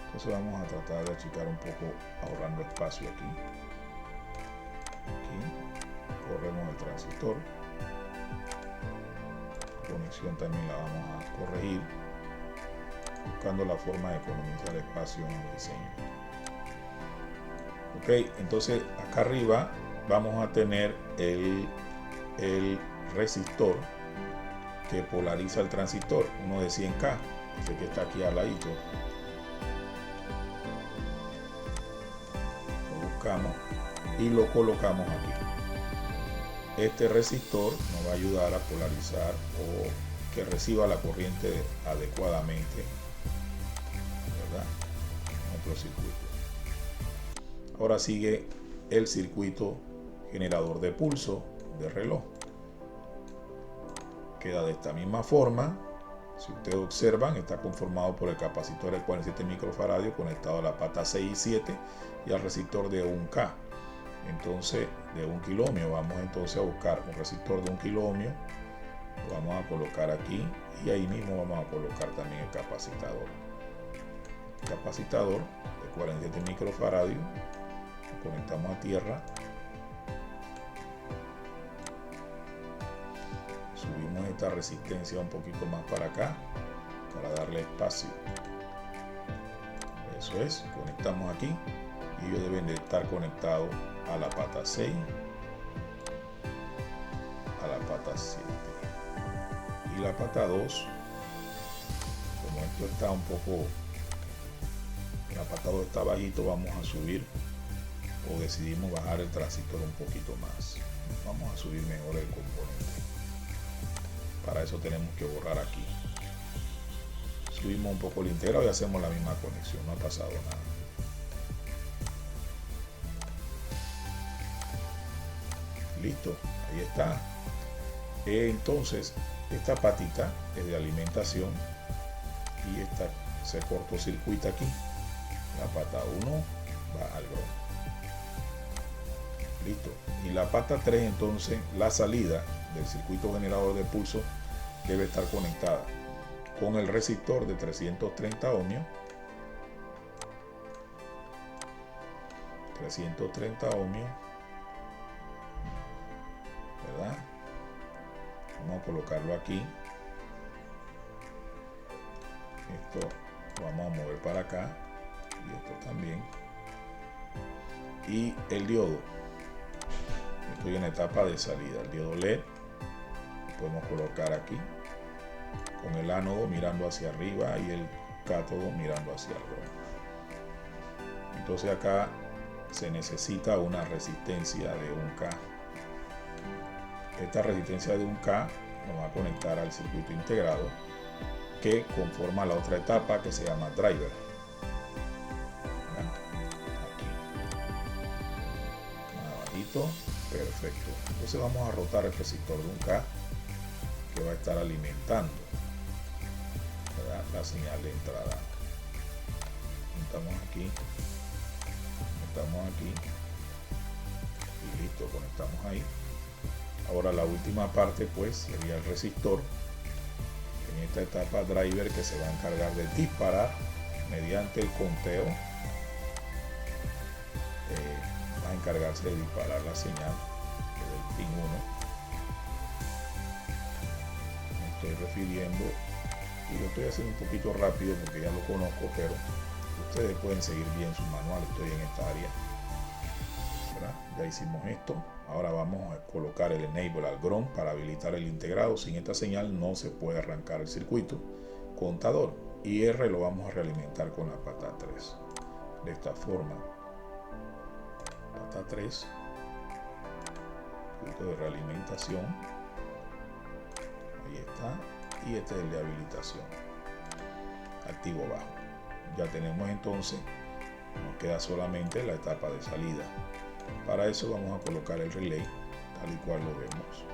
Entonces vamos a tratar de achicar un poco, ahorrando espacio aquí. Aquí corremos el transistor. La conexión también la vamos a corregir, buscando la forma de economizar espacio en el diseño. Ok, entonces acá arriba vamos a tener el resistor que polariza el transistor, uno de 100K, ese que está aquí al ladito. Lo buscamos y lo colocamos aquí. Este resistor nos va a ayudar a polarizar o que reciba la corriente adecuadamente, ¿verdad?, en nuestro circuito. Ahora sigue el circuito generador de pulso de reloj. Queda de esta misma forma. Si ustedes observan, está conformado por el capacitor de 47 microfaradios conectado a la pata 6 y 7 y al resistor de 1K. Entonces, de 1 kiloohmio, vamos entonces a buscar un resistor de 1 kiloohmio. Lo vamos a colocar aquí y ahí mismo vamos a colocar también el capacitador. El capacitador de 47 microfaradios. Lo conectamos a tierra. Subimos esta resistencia un poquito más para acá para darle espacio. Eso es, conectamos aquí y ellos deben de estar conectados a la pata 6, a la pata 7 y la pata 2. Como esto está un poco, la pata 2 está bajito, vamos a subir o decidimos bajar el transistor un poquito más. Vamos a subir mejor el componente. Para eso tenemos que borrar aquí. Subimos un poco el integrado y hacemos la misma conexión. No ha pasado nada. Listo, ahí está. Entonces, esta patita es de alimentación y esta se cortocircuita aquí. La pata 1 va al ground. Listo. Y la pata 3, entonces, la salida del circuito generador de pulso debe estar conectada con el resistor de 330 ohmios. 330 ohmios, ¿verdad? Vamos a colocarlo aquí. Esto lo vamos a mover para acá y esto también. Y el diodo. Estoy en la etapa de salida. El diodo LED lo podemos colocar aquí con el ánodo mirando hacia arriba y el cátodo mirando hacia el ground. Entonces acá se necesita una resistencia de 1K. Esta resistencia de 1K nos va a conectar al circuito integrado que conforma la otra etapa que se llama driver. Aquí. Abajito. Perfecto. Entonces vamos a rotar el resistor de 1K que va a estar alimentando, ¿verdad?, la señal de entrada. Conectamos aquí y listo, conectamos ahí. Ahora la última parte pues sería el resistor en esta etapa driver, que se va a encargar de disparar mediante el conteo. Va a encargarse de disparar la señal del pin 1. Me estoy refiriendo y lo estoy haciendo un poquito rápido porque ya lo conozco, pero ustedes pueden seguir bien su manual. Estoy en esta área, ¿verdad? Ya hicimos esto. Ahora vamos a colocar el enable al ground para habilitar el integrado. Sin esta señal no se puede arrancar el circuito. Contador y R lo vamos a realimentar con la pata 3 de esta forma. Pata 3, circuito de realimentación, ahí está, y este es el de habilitación, activo bajo. Ya tenemos entonces, nos queda solamente la etapa de salida. Para eso vamos a colocar el relay tal y cual lo vemos,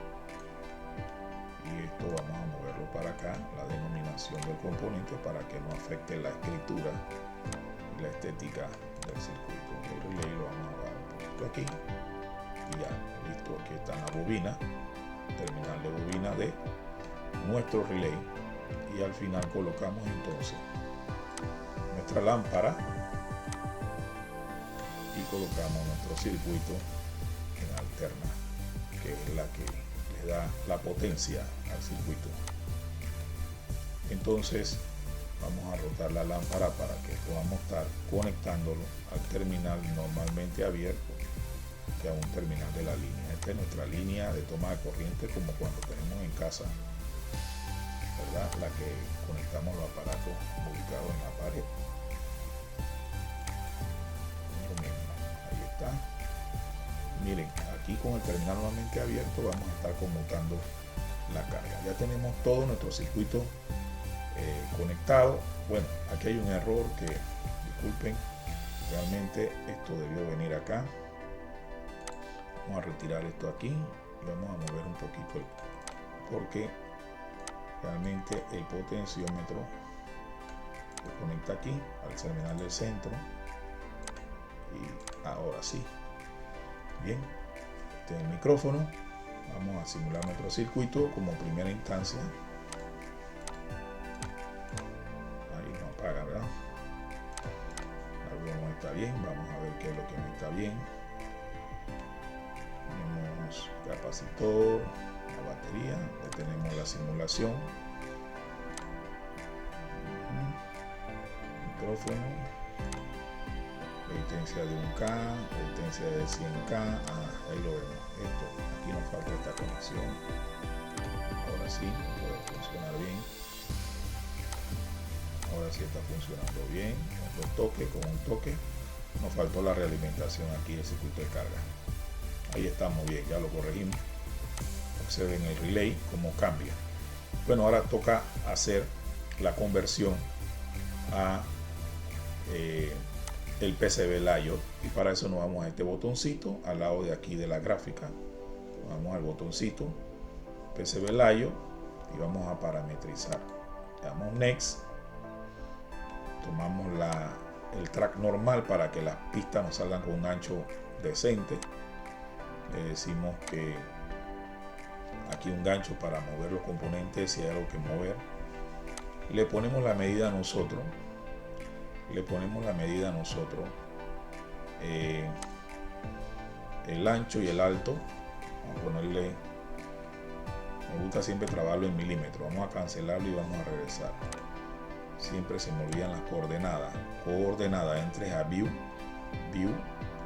y esto vamos a moverlo para acá, la denominación del componente, para que no afecte la escritura y la estética del circuito. El relay lo vamos a dar un poquito aquí y ya, listo. Aquí está la bobina, terminal de bobina de nuestro relay, y al final colocamos entonces nuestra lámpara y colocamos nuestro circuito en alterna, que es la que le da la potencia al circuito. Entonces vamos a rotar la lámpara para que podamos estar conectándolo al terminal normalmente abierto, que a un terminal de la línea. Esta es nuestra línea de toma de corriente, como cuando tenemos en casa, ¿verdad?, la que conectamos los aparatos ubicados en la pared. Ahí está. Miren, aquí con el terminal nuevamente abierto vamos a estar conmutando la carga. Ya tenemos todo nuestro circuito conectado. Bueno, aquí hay un error que, disculpen, realmente esto debió venir acá. Vamos a retirar esto aquí y vamos a mover un poquito porque realmente el potenciómetro se conecta aquí al terminal del centro. Y ahora sí, bien, este es el micrófono. Vamos a simular nuestro circuito como primera instancia. Ahí no apaga, ¿verdad? Algo no está bien. Vamos a ver qué es lo que no está bien. Tenemos capacitor, la batería, ya tenemos la simulación, micrófono, resistencia de 1K, resistencia de 100K, ahí lo vemos. Esto, aquí nos falta esta conexión. Ahora sí puede funcionar bien. Ahora sí está funcionando bien. Con un toque nos faltó la realimentación aquí del circuito de carga. Ahí estamos bien, ya lo corregimos. Observen el relay cómo cambia. Bueno, ahora toca hacer la conversión a el PCB Layout, y para eso nos vamos a este botoncito al lado de aquí de la gráfica. Vamos al botoncito PCB Layout y vamos a parametrizar. Le damos Next. Tomamos el track normal para que las pistas nos salgan con un ancho decente. Le decimos que aquí un gancho para mover los componentes si hay algo que mover. Le ponemos la medida a nosotros. El ancho y el alto. Vamos a ponerle, me gusta siempre trabajarlo en milímetros. Vamos a cancelarlo y vamos a regresar. Siempre se me olvidan las coordenadas. Entres a View,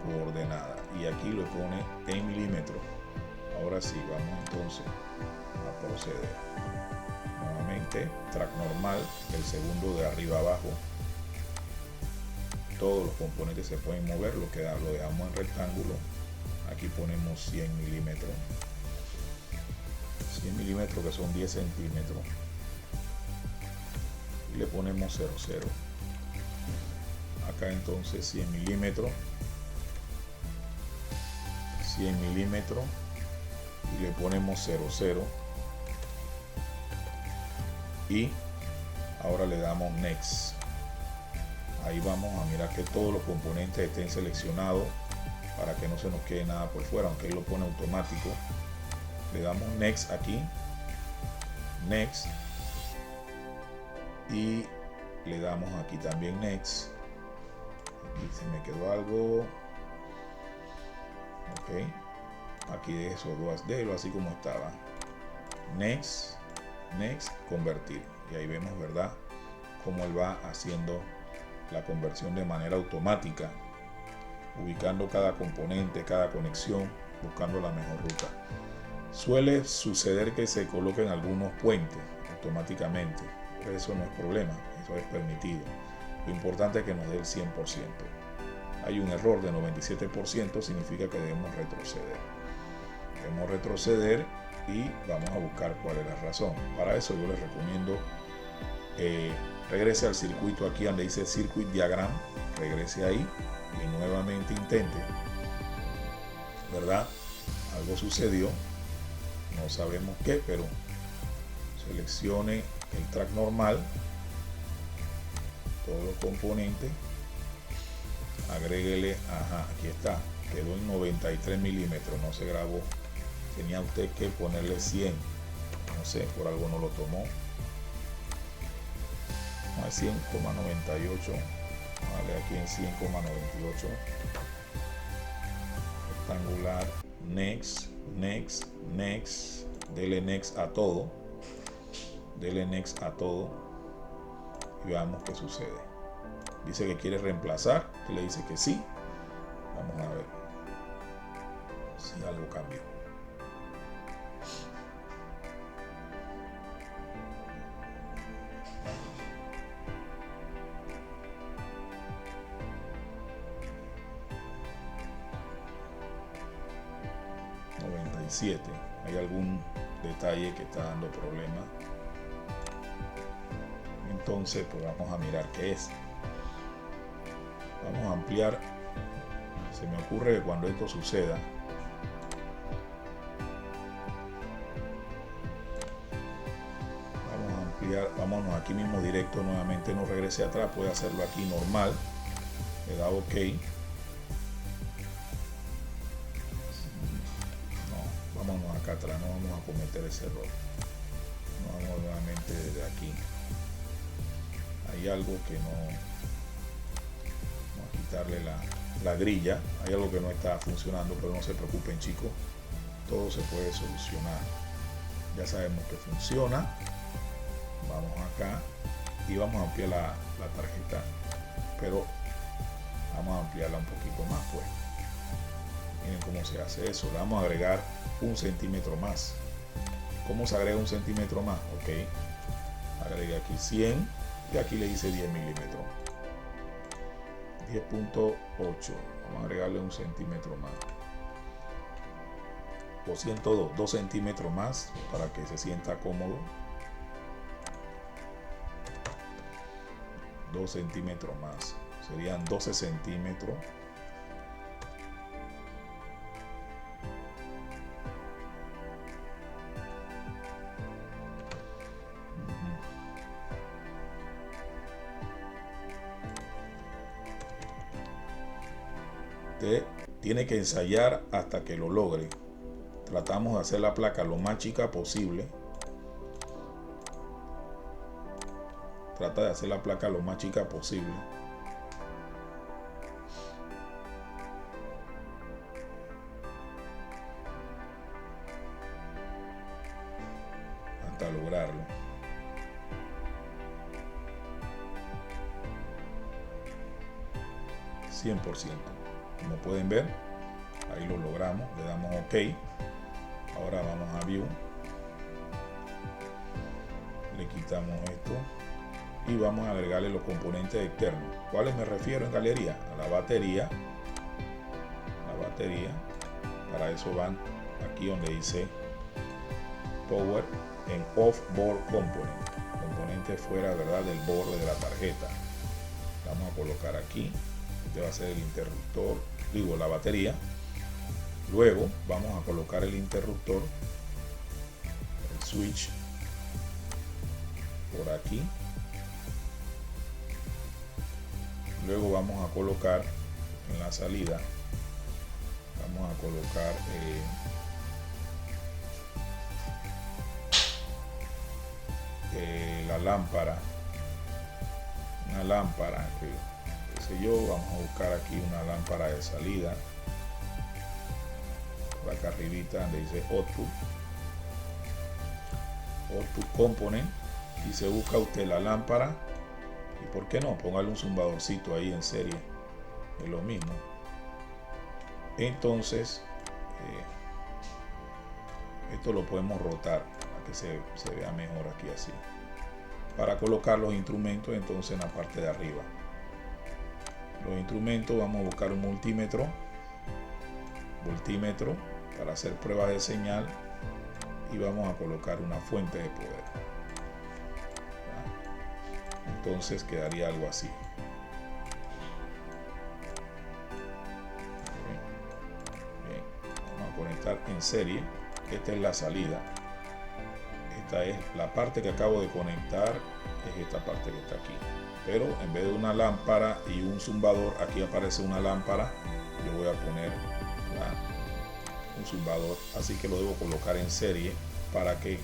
coordenada, y aquí lo pone en milímetros. Ahora sí, vamos entonces a proceder. Nuevamente, track normal, el segundo de arriba abajo. Todos los componentes se pueden mover, lo dejamos en rectángulo. Aquí ponemos 100 milímetros. 100 milímetros que son 10 centímetros. Y le ponemos 00. Acá entonces 100 milímetros. 100 milímetros. Y le ponemos 00. Y ahora le damos Next. Ahí vamos a mirar que todos los componentes estén seleccionados para que no se nos quede nada por fuera, aunque él lo pone automático. Le damos Next aquí, Next, y le damos aquí también Next. Aquí se me quedó algo. Ok, aquí de eso, déjelo así como estaba. Next, Next, convertir. Y ahí vemos, ¿verdad?, cómo él va haciendo la conversión de manera automática, ubicando cada componente, cada conexión, buscando la mejor ruta. Suele suceder que se coloquen algunos puentes automáticamente, pero eso no es problema, eso es permitido. Lo importante es que nos dé el 100%. Hay un error de 97%, significa que debemos retroceder. Debemos retroceder y vamos a buscar cuál es la razón. Para eso yo les recomiendo regrese al circuito aquí donde dice Circuit Diagram, regrese ahí y nuevamente intente, ¿verdad? Algo sucedió, no sabemos qué, pero seleccione el track normal, todos los componentes, agréguele, aquí está, quedó en 93 milímetros, no se grabó, tenía usted que ponerle 100, no sé, por algo no lo tomó. A 100,98, vale, aquí en 100,98, rectangular, Next, Next, Next, dele Next a todo, y veamos qué sucede. Dice que quiere reemplazar, que le dice que sí. Vamos a ver si algo cambió. Hay algún detalle que está dando problema, entonces pues vamos a mirar qué es. Vamos a ampliar. Se me ocurre que cuando esto suceda vámonos aquí mismo directo nuevamente, no regrese atrás, puede hacerlo aquí normal, le da OK. No, vámonos acá atrás, no vamos a cometer ese error. Vamos nuevamente desde aquí. Hay algo que no, vamos a quitarle la grilla, hay algo que no está funcionando, pero no se preocupen, chicos, todo se puede solucionar. Ya sabemos que funciona. Vamos acá y vamos a ampliar la tarjeta, pero vamos a ampliarla un poquito más, pues. Miren cómo se hace eso. Le vamos a agregar 1 centímetro más. ¿Cómo se agrega 1 centímetro más? Ok, agregué aquí 100 y aquí le hice 10 milímetros, 10.8. Vamos a agregarle 1 centímetro más, o 102, 2 centímetros más para que se sienta cómodo. 2 centímetros más, serían 12 centímetros. Usted tiene que ensayar hasta que lo logre. Tratamos de hacer la placa lo más chica posible. Trata de hacer la placa lo más chica posible. Hasta lograrlo. $100%. Como pueden ver, ahí lo logramos. Le damos OK. Ahora vamos a View. Le quitamos esto. Y vamos a agregarle los componentes externos. ¿Cuáles me refiero en galería? A la batería. La batería. Para eso van aquí donde dice Power en Off Board Component. Componente fuera, ¿verdad?, del borde de la tarjeta. Vamos a colocar aquí. Este va a ser el interruptor, digo, la batería. Luego vamos a colocar el interruptor, el switch, por aquí. Luego vamos a colocar en la salida, vamos a colocar la lámpara, una lámpara que qué sé yo, vamos a buscar aquí una lámpara de salida, por acá arribita donde dice Output Component, y se busca usted la lámpara. Y por qué no, póngale un zumbadorcito ahí en serie, es lo mismo. Entonces esto lo podemos rotar para que se vea mejor aquí así, para colocar los instrumentos entonces en la parte de arriba. Los instrumentos, vamos a buscar un voltímetro para hacer pruebas de señal, y vamos a colocar una fuente de poder. Entonces quedaría algo así. Bien. Vamos a conectar en serie. Esta es la salida. Esta es la parte que acabo de conectar, es esta parte que está aquí. Pero en vez de una lámpara y un zumbador, aquí aparece una lámpara. Yo voy a poner un zumbador, así que lo debo colocar en serie para que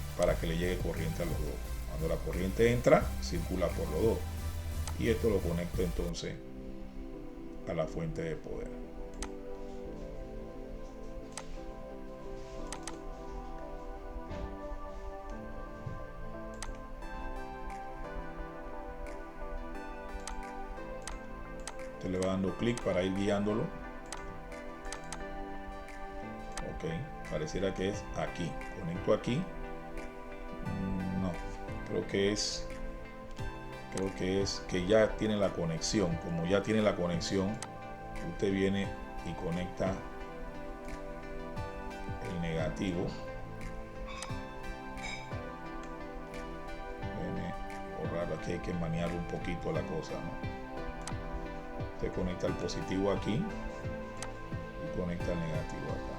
le llegue corriente a los dos. Cuando la corriente entra, circula por los dos, y esto lo conecto entonces a la fuente de poder. Usted le va dando clic para ir guiándolo. Ok, pareciera que es aquí. Conecto aquí. No, creo que es que ya tiene la conexión. Como ya tiene la conexión, usted viene y conecta el negativo. Déjeme borrarlo, aquí hay que manejar un poquito la cosa, ¿no? Usted conecta el positivo aquí y conecta el negativo acá.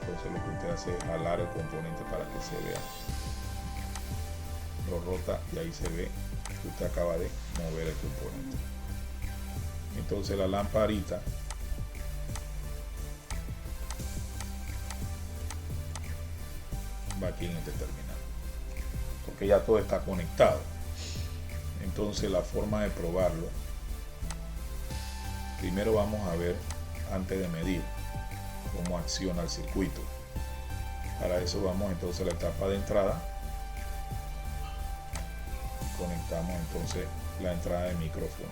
Entonces lo que usted hace es jalar el componente para que se vea. lo rota y ahí se ve que usted acaba de mover el componente. Entonces la lamparita va aquí en este terminal, porque ya todo está conectado. Entonces la forma de probarlo, primero vamos a ver, antes de medir, cómo acciona el circuito. Para eso vamos entonces a la etapa de entrada. Conectamos entonces la entrada de micrófono.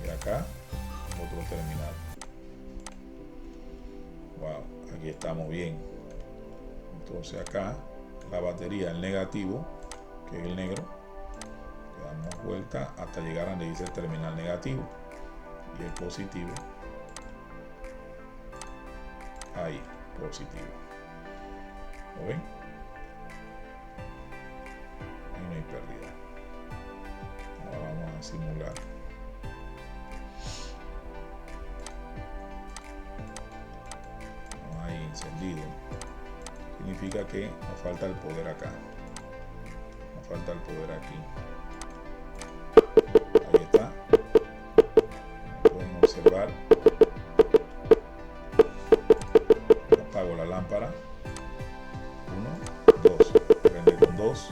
Y acá otro terminal. Wow, aquí estamos bien. Entonces acá la batería, el negativo, que es el negro, le damos vuelta hasta llegar a donde dice el terminal negativo, y el positivo ahí, positivo. ¿Lo ven? Y no hay pérdida. Ahora vamos a simular. No hay encendido. Significa que nos falta el poder acá. Nos falta el poder aquí. Ahí está. Como pueden observar, apago la lámpara. 1, 2. Prende con 2.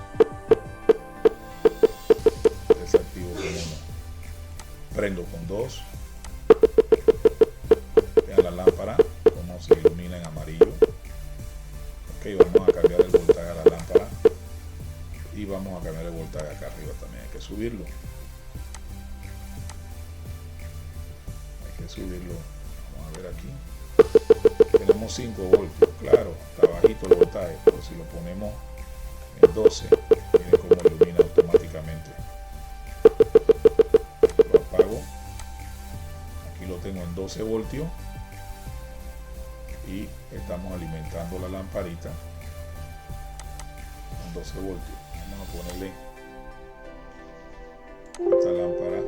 Desactivo con 1. Prendo con 2. Vean la lámpara como se ilumina en amarillo. Ok, vamos a cambiar el voltaje a la lámpara. Y vamos a cambiar el voltaje acá arriba también. Hay que subirlo. Hay que subirlo. Vamos a ver aquí. Tenemos 5 voltios. Claro, está bajito el voltaje. Pero si lo ponemos en 12, miren cómo ilumina automáticamente. Lo apago. Aquí lo tengo en 12 voltios. Y estamos alimentando la lamparita con 12 voltios. Vamos a ponerle esta lámpara,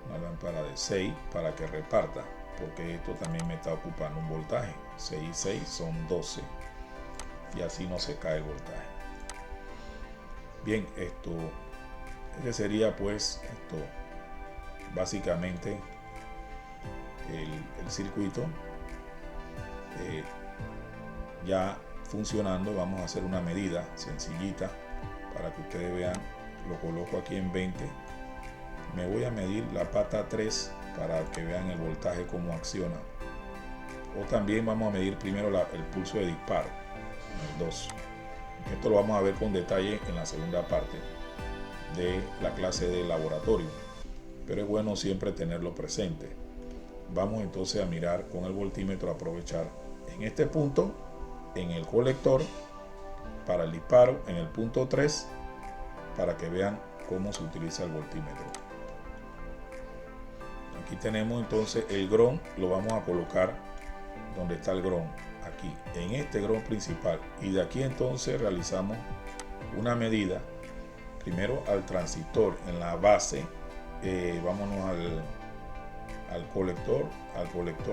una lámpara de 6 para que reparta, porque esto también me está ocupando un voltaje. 6 y 6 son 12 y así no se cae el voltaje. Bien, este sería pues básicamente el circuito ya funcionando. Vamos a hacer una medida sencillita para que ustedes vean. Lo coloco aquí en 20. Me voy a medir la pata 3 para que vean el voltaje cómo acciona. O también vamos a medir primero el pulso de disparo, el 2. Esto lo vamos a ver con detalle en la segunda parte de la clase de laboratorio, pero es bueno siempre tenerlo presente. Vamos entonces a mirar con el voltímetro, a aprovechar en este punto, en el colector para el disparo, en el punto 3, para que vean cómo se utiliza el voltímetro. Aquí tenemos entonces el grón, lo vamos a colocar donde está el grón, aquí, en este grón principal, y de aquí entonces realizamos una medida, primero al transistor en la base, vámonos al colector,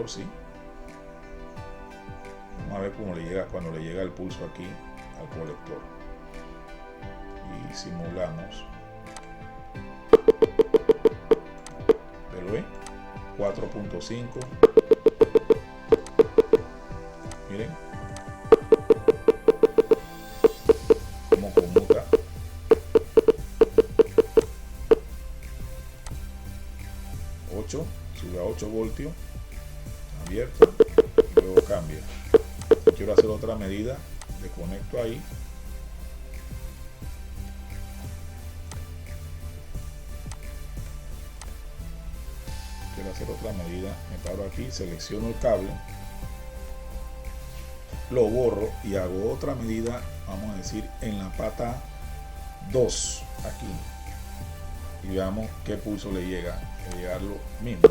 sí. Vamos a ver cómo le llega, cuando le llega el pulso aquí al colector. Y simulamos. ¿Lo ven? 4.5. Miren cómo conmuta. 8, sube a 8 voltios, abierto, y luego cambia. Si quiero hacer otra medida, le conecto ahí. Quiero hacer otra medida, me paro aquí, selecciono el cable, lo borro y hago otra medida, vamos a decir en la pata 2 aquí, y veamos qué pulso le llega. De llegar lo mismo.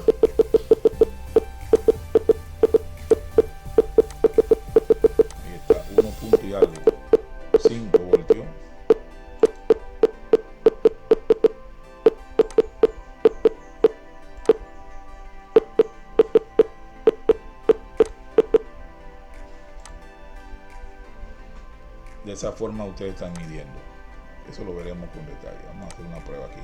Ahí está, 1 punto y algo, 5 voltios. de esa forma ustedes están midiendo. Eso lo veremos con detalle. Vamos a hacer una prueba aquí.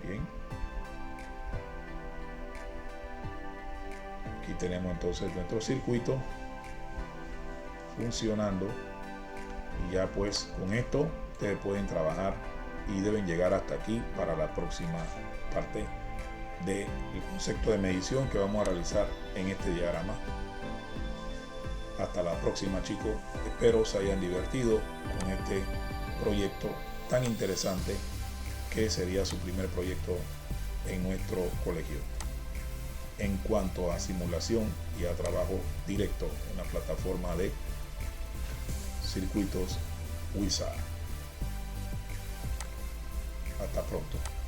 Bien. Aquí tenemos entonces nuestro circuito funcionando. Y ya pues con esto ustedes pueden trabajar y deben llegar hasta aquí para la próxima parte del concepto de medición que vamos a realizar en este diagrama. Hasta la próxima, chicos. Espero se hayan divertido con este proyecto tan interesante que sería su primer proyecto en nuestro colegio en cuanto a simulación y a trabajo directo en la plataforma de circuitos Wizard. Hasta pronto.